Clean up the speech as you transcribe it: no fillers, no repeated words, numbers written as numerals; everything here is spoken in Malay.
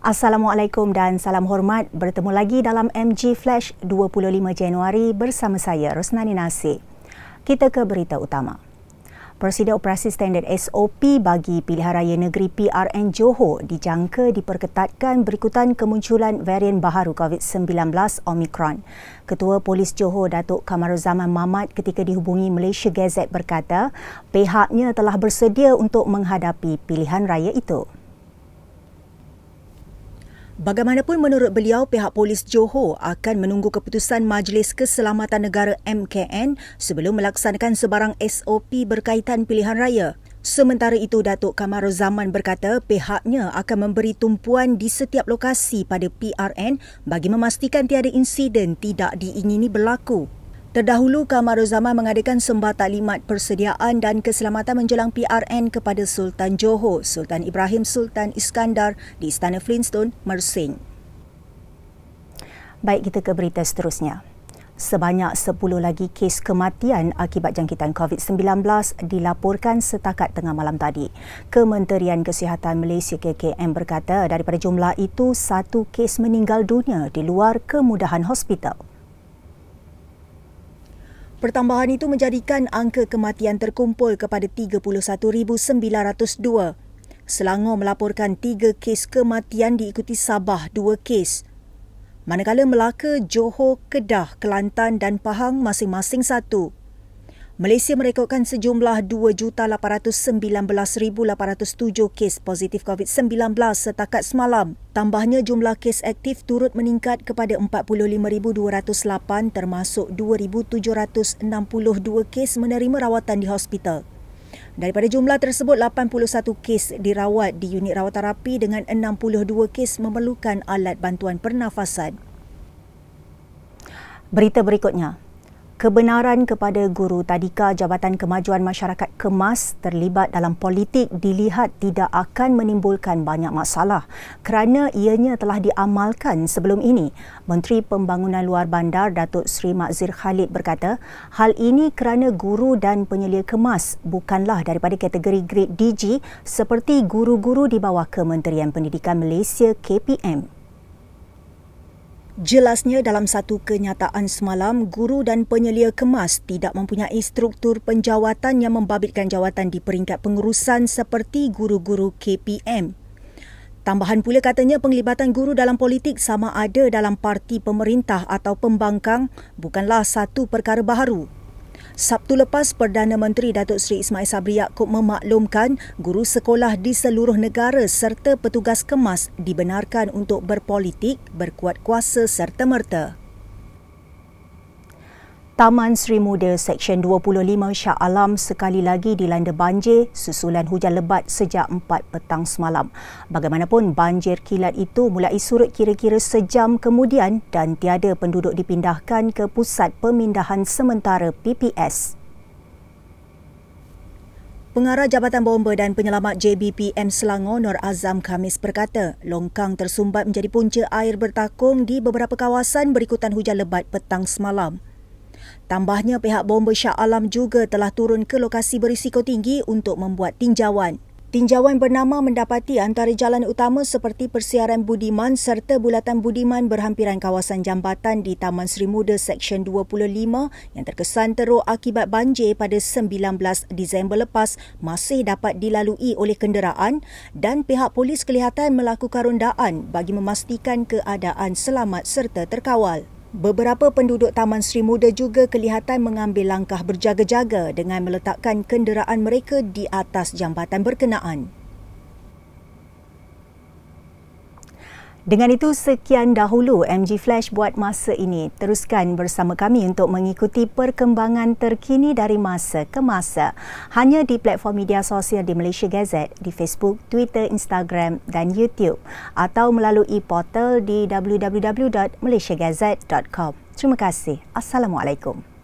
Assalamualaikum dan salam hormat. Bertemu lagi dalam MG Flash 25 Januari bersama saya Rosnani Nasir. Kita ke berita utama. Persida Operasi Standard SOP bagi Pilihan Raya Negeri PRN Johor dijangka diperketatkan berikutan kemunculan varian baharu COVID-19 Omicron. Ketua Polis Johor Datuk Kamaruzaman Mamat ketika dihubungi Malaysia Gazette berkata pihaknya telah bersedia untuk menghadapi pilihan raya itu. Bagaimanapun menurut beliau, pihak Polis Johor akan menunggu keputusan Majlis Keselamatan Negara MKN sebelum melaksanakan sebarang SOP berkaitan pilihan raya. Sementara itu, Datuk Kamaruzaman berkata pihaknya akan memberi tumpuan di setiap lokasi pada PRN bagi memastikan tiada insiden tidak diingini berlaku. Terdahulu, Kamaruzaman mengadakan sembah taklimat persediaan dan keselamatan menjelang PRN kepada Sultan Johor, Sultan Ibrahim Sultan Iskandar di Istana Flintstone, Mersing. Baik, kita ke berita seterusnya. Sebanyak 10 lagi kes kematian akibat jangkitan COVID-19 dilaporkan setakat tengah malam tadi. Kementerian Kesihatan Malaysia KKM berkata daripada jumlah itu, 1 kes meninggal dunia di luar kemudahan hospital. Pertambahan itu menjadikan angka kematian terkumpul kepada 31,902. Selangor melaporkan 3 kes kematian diikuti Sabah 2 kes. Manakala Melaka, Johor, Kedah, Kelantan dan Pahang masing-masing 1. Malaysia merekodkan sejumlah 2,819,807 kes positif COVID-19 setakat semalam. Tambahnya jumlah kes aktif turut meningkat kepada 45,208 termasuk 2,762 kes menerima rawatan di hospital. Daripada jumlah tersebut, 81 kes dirawat di unit rawat terapi dengan 62 kes memerlukan alat bantuan pernafasan. Berita berikutnya. Kebenaran kepada guru tadika Jabatan Kemajuan Masyarakat KEMAS terlibat dalam politik dilihat tidak akan menimbulkan banyak masalah kerana ianya telah diamalkan sebelum ini. Menteri Pembangunan Luar Bandar Datuk Seri Makzir Khalid berkata, hal ini kerana guru dan penyelia KEMAS bukanlah daripada kategori grade DG seperti guru-guru di bawah Kementerian Pendidikan Malaysia KPM. Jelasnya dalam satu kenyataan semalam, guru dan penyelia KEMAS tidak mempunyai struktur penjawatan yang membabitkan jawatan di peringkat pengurusan seperti guru-guru KPM. Tambahan pula katanya penglibatan guru dalam politik sama ada dalam parti pemerintah atau pembangkang bukanlah satu perkara baharu. Sabtu lepas, Perdana Menteri Datuk Seri Ismail Sabri Yaakob memaklumkan guru sekolah di seluruh negara serta petugas KEMAS dibenarkan untuk berpolitik, berkuat kuasa serta-merta. Taman Sri Muda Seksyen 25 Shah Alam sekali lagi dilanda banjir susulan hujan lebat sejak 4 petang semalam. Bagaimanapun, banjir kilat itu mulai surut kira-kira sejam kemudian dan tiada penduduk dipindahkan ke Pusat Pemindahan Sementara PPS. Pengarah Jabatan Bomba dan Penyelamat JBPM Selangor Nur Azam Khamis berkata, longkang tersumbat menjadi punca air bertakung di beberapa kawasan berikutan hujan lebat petang semalam. Tambahnya, pihak Bomba Shah Alam juga telah turun ke lokasi berisiko tinggi untuk membuat tinjauan. Tinjauan bernama mendapati antara jalan utama seperti Persiaran Budiman serta Bulatan Budiman berhampiran kawasan jambatan di Taman Sri Muda Seksyen 25 yang terkesan teruk akibat banjir pada 19 Disember lepas masih dapat dilalui oleh kenderaan dan pihak polis kelihatan melakukan rondaan bagi memastikan keadaan selamat serta terkawal. Beberapa penduduk Taman Sri Muda juga kelihatan mengambil langkah berjaga-jaga dengan meletakkan kenderaan mereka di atas jambatan berkenaan. Dengan itu, sekian dahulu MG Flash buat masa ini. Teruskan bersama kami untuk mengikuti perkembangan terkini dari masa ke masa. Hanya di platform media sosial di Malaysia Gazette, di Facebook, Twitter, Instagram dan YouTube. Atau melalui portal di www.malaysiagazette.com. Terima kasih. Assalamualaikum.